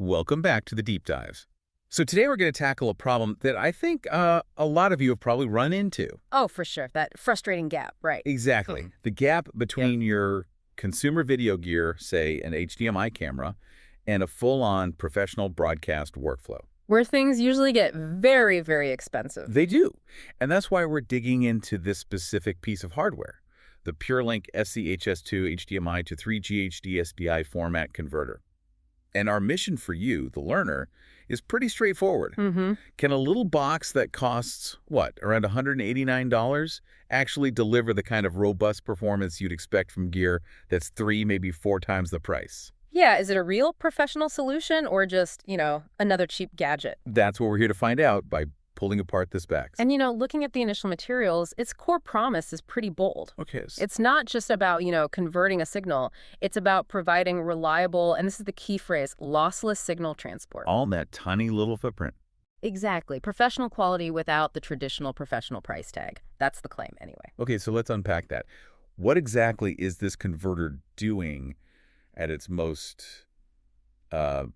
Welcome back to the Deep Dives. So today we're going to tackle a problem that I think a lot of you have probably run into. Oh, for sure. That frustrating gap, right. Exactly. The gap between your consumer video gear, say an HDMI camera, and a full-on professional broadcast workflow. Where things usually get very, very expensive. They do. And that's why we're digging into this specific piece of hardware, the PureLink SC-HS2 HDMI to 3G HD-SDI format converter. And our mission for you, the learner, is pretty straightforward. Can a little box that costs, what, around $189 actually deliver the kind of robust performance you'd expect from gear that's 3, maybe 4 times the price? Yeah, is it a real professional solution or just, another cheap gadget? That's what we're here to find out by pulling apart this box. And, looking at the initial materials, its core promise is pretty bold. Okay. It's not just about, converting a signal. It's about providing reliable, and this is the key phrase, lossless signal transport. All in that tiny little footprint. Exactly. Professional quality without the traditional professional price tag. That's the claim anyway. Okay, so let's unpack that. What exactly is this converter doing at its most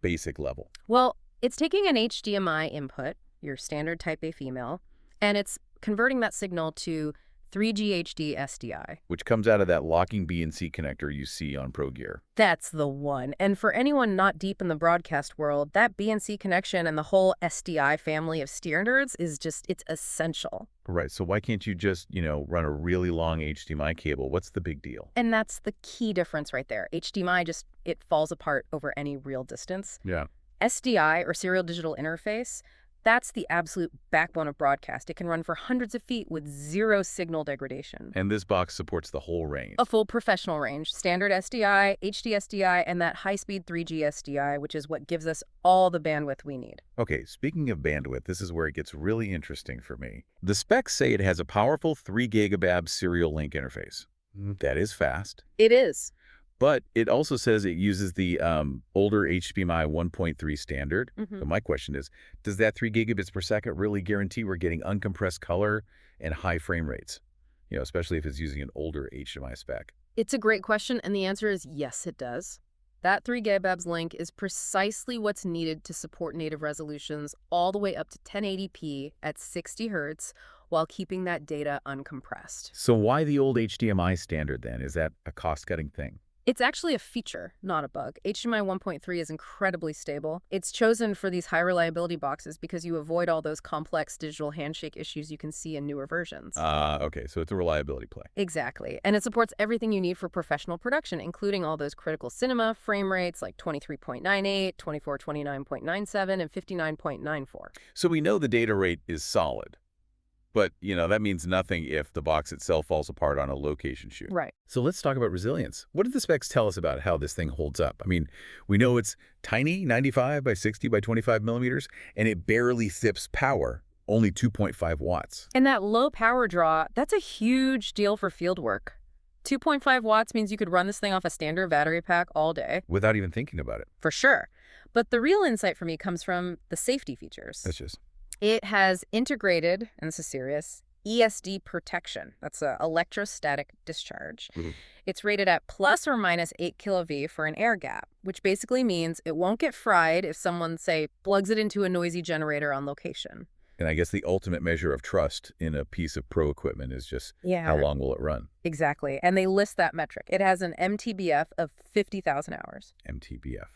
basic level? Well, it's taking an HDMI input, your standard Type A female, and it's converting that signal to 3G HD-SDI. Which comes out of that locking B and C connector you see on Pro Gear. That's the one. And for anyone not deep in the broadcast world, that B and C connection and the whole SDI family of standards is it's essential. Right, so why can't you just, run a really long HDMI cable? What's the big deal? And that's the key difference right there. HDMI it falls apart over any real distance. Yeah. SDI, or serial digital interface, that's the absolute backbone of broadcast. It can run for hundreds of feet with 0 signal degradation. And this box supports the whole range. A full professional range, standard SDI, HD-SDI, and that high-speed 3G SDI, which is what gives us all the bandwidth we need. Okay, speaking of bandwidth, this is where it gets really interesting for me. The specs say it has a powerful 3 gigabab serial link interface. That is fast. It is. But it also says it uses the older HDMI 1.3 standard. So my question is, does that 3 gigabits per second really guarantee we're getting uncompressed color and high frame rates? Especially if it's using an older HDMI spec. It's a great question, and the answer is yes, it does. That 3 gigabits link is precisely what's needed to support native resolutions all the way up to 1080p at 60 hertz while keeping that data uncompressed. So why the old HDMI standard then? Is that a cost-cutting thing? It's actually a feature, not a bug. HDMI 1.3 is incredibly stable. It's chosen for these high reliability boxes because you avoid all those complex digital handshake issues you can see in newer versions. Okay, so it's a reliability play. Exactly. And it supports everything you need for professional production, including all those critical cinema frame rates like 23.98, 2429.97, and 59.94. So we know the data rate is solid. But, that means nothing if the box itself falls apart on a location shoot. Right. So let's talk about resilience. What do the specs tell us about how this thing holds up? I mean, we know it's tiny, 95 by 60 by 25 millimeters, and it barely sips power, only 2.5 watts. And that low power draw, that's a huge deal for field work. 2.5 watts means you could run this thing off a standard battery pack all day. Without even thinking about it. For sure. But the real insight for me comes from the safety features. That's just... It has integrated, and this is serious, ESD protection. That's an electrostatic discharge. It's rated at plus or minus 8 kV for an air gap, which basically means it won't get fried if someone, say, plugs it into a noisy generator on location. And I guess the ultimate measure of trust in a piece of pro equipment is just how long will it run? Exactly. And they list that metric. It has an MTBF of 50,000 hours. MTBF.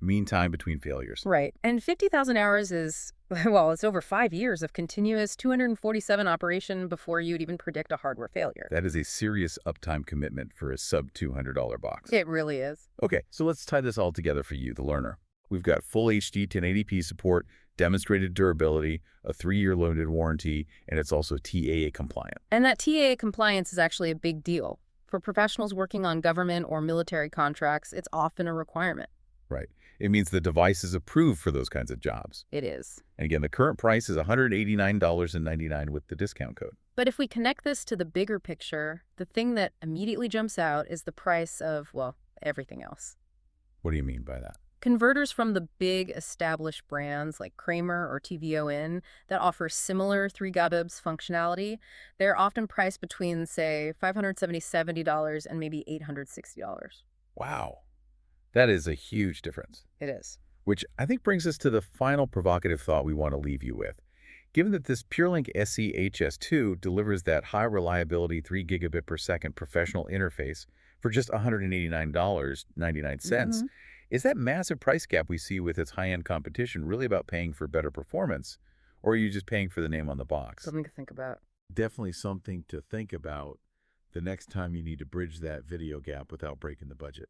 Mean time between failures. Right. And 50,000 hours is, well, it's over 5 years of continuous 247 operation before you'd even predict a hardware failure. That is a serious uptime commitment for a sub-$200 box. It really is. Okay, so let's tie this all together for you, the learner. We've got full HD 1080p support, demonstrated durability, a 3-year limited warranty, and it's also TAA compliant. And that TAA compliance is actually a big deal. For professionals working on government or military contracts, it's often a requirement. Right. It means the device is approved for those kinds of jobs. It is. And again, the current price is $189.99 with the discount code. But if we connect this to the bigger picture, the thing that immediately jumps out is the price of, well, everything else. What do you mean by that? Converters from the big established brands like Kramer or TVON that offer similar 3 gigabits functionality, they're often priced between, say, $570 and maybe $860. Wow. That is a huge difference. It is. Which I think brings us to the final provocative thought we want to leave you with. Given that this PureLink SC-HS2 delivers that high reliability 3 gigabit per second professional interface for just $189.99, is that massive price gap we see with its high-end competition really about paying for better performance, or are you just paying for the name on the box? Something to think about. Definitely something to think about the next time you need to bridge that video gap without breaking the budget.